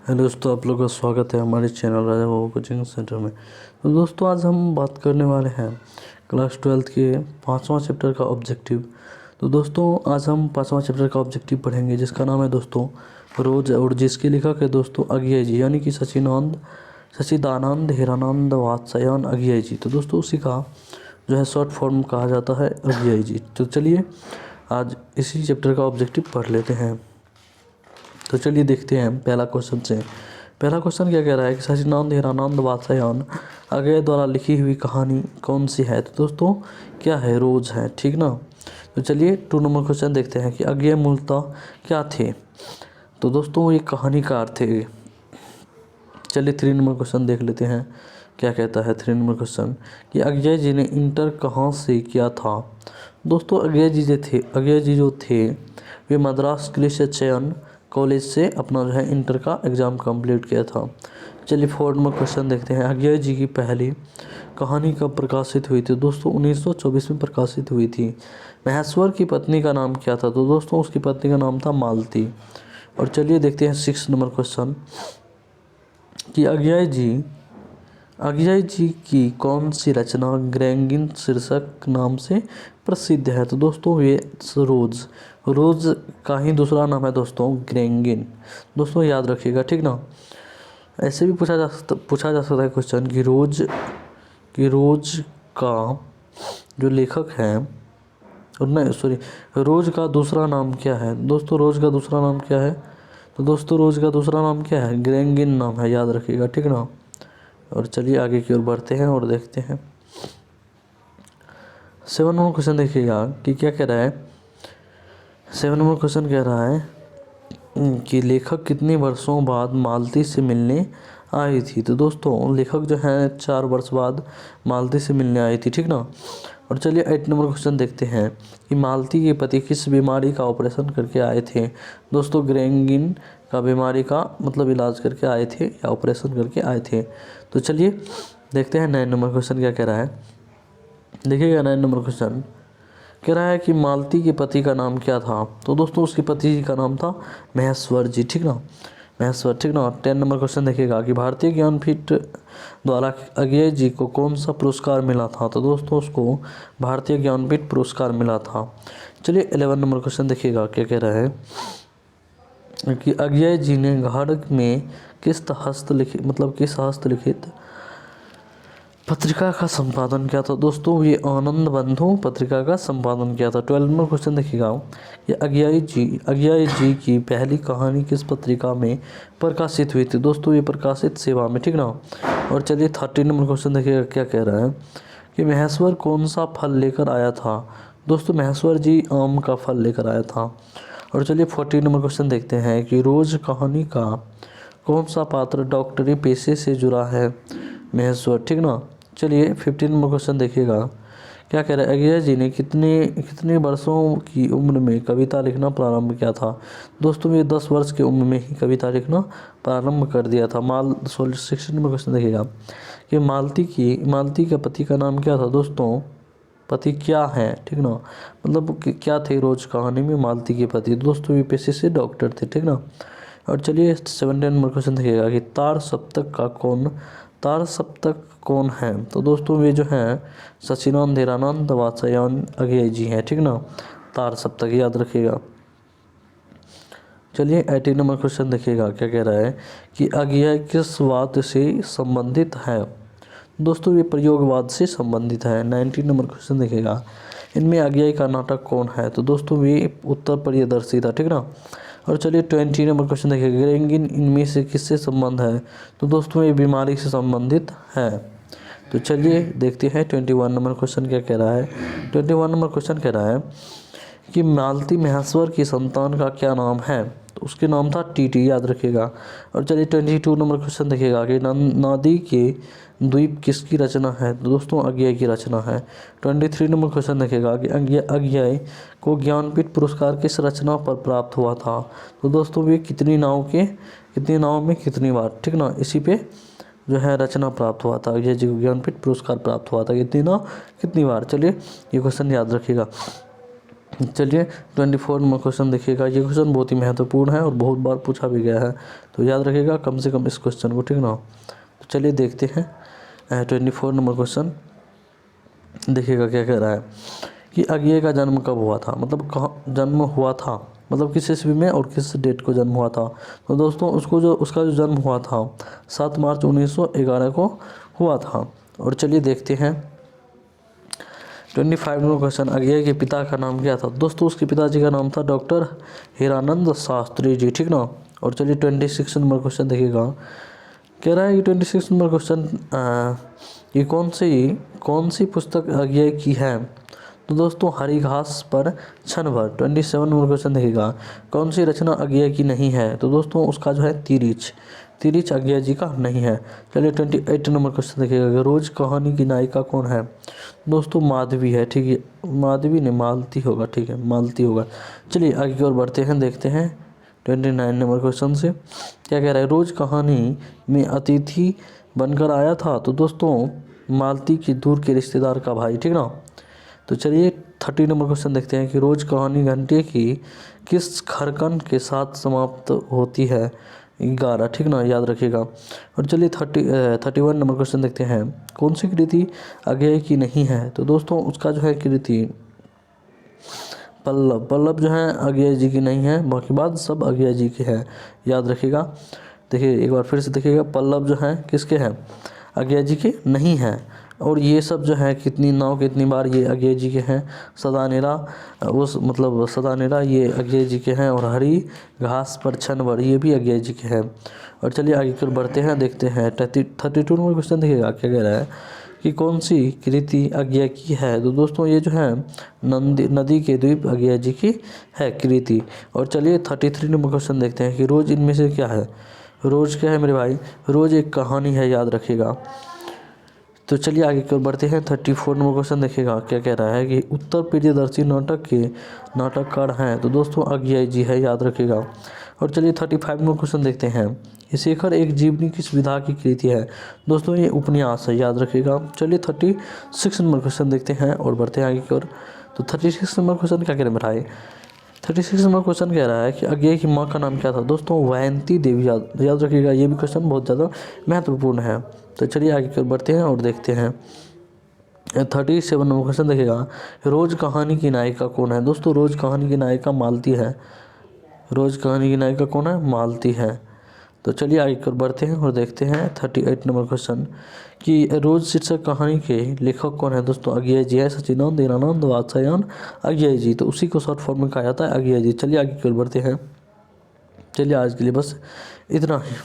Hello दोस्तों, आप लोगों का स्वागत है हमारे channel Raja Babu coaching centre में। तो दोस्तों आज हम बात करने वाले हैं क्लास 12th के 5वां चैप्टर का ऑब्जेक्टिव। तो दोस्तों आज हम 5वां चैप्टर का ऑब्जेक्टिव पढ़ेंगे जिसका नाम है दोस्तों रोज, और जिसके लेखक है दोस्तों अज्ञेय जी, यानी कि सच्चिदानंद हीरानंद वात्स्यायन अज्ञेय जी। तो दोस्तों उसी का जो है शॉर्ट फॉर्म कहा जाता है अज्ञेय जी। तो चलिए आज इसी चैप्टर का ऑब्जेक्टिव पढ़ लेते हैं। तो चलिए देखते हैं पहला क्वेश्चन से। पहला क्वेश्चन क्या कह रहा है कि सच्चिदानंद हीरानंद वात्स्यायन अज्ञेय द्वारा लिखी हुई कहानी कौन सी है। तो दोस्तों क्या है, रोज है, ठीक ना। तो चलिए 2 नंबर क्वेश्चन देखते हैं कि अज्ञेय मूलतः क्या थे। तो दोस्तों ये कहानीकार थे। चलिए 3 नंबर क्वेश्चन देख लेते हैं क्या कहता है 3 नंबर क्वेश्चन कि अज्ञेय जी ने इंटर कहाँ से किया था। दोस्तों अज्ञेय जी जो थे वे मद्रास क्रिश्चियन चयन कॉलेज से अपना जो है इंटर का एग्ज़ाम कंप्लीट किया था। चलिए 4 नंबर क्वेश्चन देखते हैं। अज्ञेय जी की पहली कहानी कब प्रकाशित हुई थी। दोस्तों 1924 में प्रकाशित हुई थी। महेश्वर की पत्नी का नाम क्या था। तो दोस्तों उसकी पत्नी का नाम था मालती। और चलिए देखते हैं 6 नंबर क्वेश्चन कि अज्ञेय जी की कौन सी रचना ग्रेंगिन शीर्षक नाम से प्रसिद्ध है। तो दोस्तों ये रोज का ही दूसरा नाम है दोस्तों ग्रेंगिन। दोस्तों याद रखिएगा, ठीक ना। ऐसे भी पूछा जा सकता है क्वेश्चन कि रोज का जो लेखक है, और नहीं सॉरी, रोज का दूसरा नाम क्या है। दोस्तों रोज का दूसरा नाम क्या है। तो दोस्तों रोज का दूसरा नाम क्या है, ग्रेंगिन नाम है, याद रखिएगा, ठीक ना। और चलिए आगे की ओर बढ़ते हैं और देखते हैं 7 नंबर क्वेश्चन देखिएगा कि क्या कह रहा है। 7 नंबर क्वेश्चन कह रहा है कि लेखक कितने वर्षों बाद मालती से मिलने आई थी। तो दोस्तों लेखक जो है 4 वर्ष बाद मालती से मिलने आई थी, ठीक ना। और चलिए 8 नंबर क्वेश्चन देखते हैं कि मालती के पति किस बीमारी का ऑपरेशन करके आए थे। दोस्तों ग्रेंगिन का बीमारी का मतलब इलाज करके आए थे या ऑपरेशन करके आए थे। तो चलिए देखते हैं 9 नंबर क्वेश्चन क्या कह रहा है। देखिएगा 9 नंबर क्वेश्चन कह रहा है कि मालती के पति का नाम क्या था। तो दोस्तों उसके पति जी का नाम था महेश्वर जी, ठीक ना, महेश्वर, ठीक ना। 10 नंबर क्वेश्चन देखिएगा कि भारतीय ज्ञानपीठ द्वारा अज्ञेय जी को कौन सा पुरस्कार मिला था। तो दोस्तों उसको भारतीय ज्ञानपीठ पुरस्कार मिला था। चलिए 11 नंबर क्वेश्चन देखिएगा क्या कह रहा है कि अज्ञेय जी ने घर में किस हस्तलिखित पत्रिका का संपादन किया था। दोस्तों ये आनंद बंधु पत्रिका का संपादन किया था। 12 नंबर क्वेश्चन देखिएगा ये अज्ञेय जी की पहली कहानी किस पत्रिका में प्रकाशित हुई थी। दोस्तों ये प्रकाशित सेवा में, ठीक ना। और चलिए 13 नंबर क्वेश्चन देखिएगा क्या कह रहा है कि महेश्वर कौन सा फल लेकर आया था। दोस्तों महेश्वर जी आम का फल लेकर आया था। और चलिए 14 नंबर क्वेश्चन देखते हैं कि रोज कहानी का कौन सा पात्र डॉक्टरी पेशे से जुड़ा है। महेश्वर, ठीक ना। चलिए 15 नंबर क्वेश्चन देखिएगा क्या कह रहा है। अज्ञेय जी ने कितने वर्षों की उम्र में कविता लिखना प्रारंभ किया था। दोस्तों ये 10 वर्ष की उम्र में ही कविता लिखना प्रारंभ कर दिया था। 16 नंबर क्वेश्चन देखिएगा कि मालती के पति का नाम क्या था। दोस्तों पति क्या है, ठीक ना, मतलब क्या थे रोज कहानी में मालती के पति। दोस्तों ये पेशे से डॉक्टर थे, ठीक ना। और चलिए 17 नंबर क्वेश्चन देखिएगा कि तार सप्तक कौन है। तो दोस्तों ये जो है सच्चिदानंद हीरानंद वात्स्यायन अज्ञेय जी हैं, ठीक ना। तार सप्तक याद रखिएगा। चलिए 18 नंबर क्वेश्चन देखिएगा क्या कह रहा है कि अज्ञेय किस वाद से संबंधित है। दोस्तों ये प्रयोगवाद से संबंधित है। 19 नंबर क्वेश्चन देखिएगा इनमें अज्ञेय का नाटक कौन है। तो दोस्तों ये उत्तर प्रियदर्शी था, ठीक ना। और चलिए 20 नंबर क्वेश्चन देखिएगा ग्रेंगिन इनमें से किससे संबंध है। तो दोस्तों ये बीमारी से संबंधित है। तो चलिए देखते हैं 21 नंबर क्वेश्चन क्या कह रहा है। 21 नंबर क्वेश्चन कह रहा है कि मालती महेश्वर की संतान का क्या नाम है। तो उसके नाम था टीटी, याद रखिएगा। और चलिए 22 नंबर क्वेश्चन देखिएगा कि नदी के द्वीप किसकी रचना है। तो दोस्तों अज्ञेय की रचना है। 23 नंबर क्वेश्चन देखिएगा कि अज्ञेय को ज्ञानपीठ पुरस्कार किस रचना पर प्राप्त हुआ था। तो दोस्तों ये कितनी नाव में कितनी बार, ठीक ना, इसी पे जो है रचना प्राप्त हुआ था। अज्ञेय जी को ज्ञानपीठ पुरस्कार प्राप्त हुआ था कितनी बार। चलिए ये क्वेश्चन याद रखिएगा। चलिए 24 नंबर क्वेश्चन देखिएगा। ये क्वेश्चन बहुत ही महत्वपूर्ण है और बहुत बार पूछा भी गया है, तो याद रखिएगा कम से कम इस क्वेश्चन को, ठीक ना। तो चलिए देखते हैं 24 नंबर क्वेश्चन। देखिएगा क्या कह रहा है कि अज्ञेय का जन्म कब हुआ था, मतलब कहाँ जन्म हुआ था, मतलब किस ईस्वी में और किस डेट को जन्म हुआ था। तो दोस्तों उसका जो जन्म हुआ था 7 मार्च 1911 को हुआ था। और चलिए देखते हैं 25 नंबर क्वेश्चन। अज्ञेय के पिता का नाम क्या था। दोस्तों उसके पिताजी का नाम था डॉक्टर हीरानंद शास्त्री जी, ठीक ना। और चलिए 26 नंबर क्वेश्चन देखिएगा। कह रहा है कि 26 नंबर क्वेश्चन ये कौन सी पुस्तक अज्ञेय की है। तो दोस्तों हरी घास पर क्षण भर। 27 नंबर क्वेश्चन देखिएगा। कौन सी रचना अज्ञेय की नहीं है। तो दोस्तों उसका जो है तिरिच अज्ञेय जी का नहीं है। चलिए 28 नंबर क्वेश्चन देखिएगा। रोज कहानी की नायिका कौन है। दोस्तों माधवी है, ठीक है। माधवी नहीं, मालती होगा, ठीक है, मालती होगा। चलिए आगे की ओर बढ़ते हैं, देखते हैं 29 नंबर क्वेश्चन से क्या कह रहा है। रोज कहानी में अतिथि बनकर आया था। तो दोस्तों मालती की दूर के रिश्तेदार का भाई, ठीक ना। तो चलिए 30 नंबर क्वेश्चन देखते हैं कि रोज कहानी घंटे की किस खरकन के साथ समाप्त होती है। 11, ठीक ना, याद रखिएगा। और चलिए 31 नंबर क्वेश्चन देखते हैं। कौन सी कृति अज्ञेय की नहीं है। तो दोस्तों उसका जो है कृति पल्लव जो है अज्ञेय जी की नहीं है, बाकी बाद सब अज्ञेय जी के हैं, याद रखिएगा। देखिए एक बार फिर से देखिएगा, पल्लव जो है किसके हैं, अज्ञेय जी के नहीं हैं। और ये सब जो है कितनी नाव कितनी बार, ये अज्ञेय जी के हैं। सदानेरा सदानेरा ये अज्ञेय जी के हैं। और हरी घास पर क्षण भर ये भी अज्ञेय जी के हैं। और चलिए आगे कर बढ़ते हैं, देखते हैं 32 नंबर क्वेश्चन देखिएगा क्या कह रहा है कि कौन सी कृति अज्ञेय की है। तो दोस्तों ये जो है नदी के द्वीप अज्ञेय जी की है कृति। और चलिए 33 नंबर क्वेश्चन देखते हैं कि रोज इनमें से क्या है। रोज क्या है मेरे भाई, रोज एक कहानी है, याद रखिएगा। तो चलिए आगे की ओर बढ़ते हैं 34 नंबर क्वेश्चन देखिएगा क्या कह रहा है कि उत्तर प्रियदर्शी नाटक के नाटककार हैं। तो दोस्तों अज्ञेय जी है, याद रखिएगा। और चलिए 35 नंबर क्वेश्चन देखते हैं। ये शेखर एक जीवनी किस विधा की कृति है। दोस्तों ये उपन्यास है, याद रखिएगा। चलिए 36 नंबर क्वेश्चन देखते हैं और बढ़ते हैं आगे की ओर। तो 36 नंबर क्वेश्चन क्या कह रहे हैं भाई। 36 नंबर क्वेश्चन कह रहा है कि अज्ञेय की माँ का नाम क्या था। दोस्तों वयंती देवी, याद रखिएगा। ये भी क्वेश्चन बहुत ज़्यादा महत्वपूर्ण है। तो चलिए आगे की ओर बढ़ते हैं और देखते हैं 37 नंबर क्वेश्चन देखिएगा। रोज कहानी की नायिका कौन है। दोस्तों रोज कहानी की नायिका मालती है। रोज कहानी की नायिका कौन है, मालती है। तो चलिए आगे की ओर बढ़ते हैं और देखते हैं 38 नंबर क्वेश्चन कि रोज शीर्षक कहानी के लेखक कौन है। दोस्तों अज्ञेय जी है। सचिदानंद, दीनानंद, वात्स्यायन, अज्ञेय जी। तो उसी को शॉर्ट फॉर्म में कहा जाता है अज्ञेय जी। चलिए आगे की ओर बढ़ते हैं। चलिए आज के लिए बस इतना ही।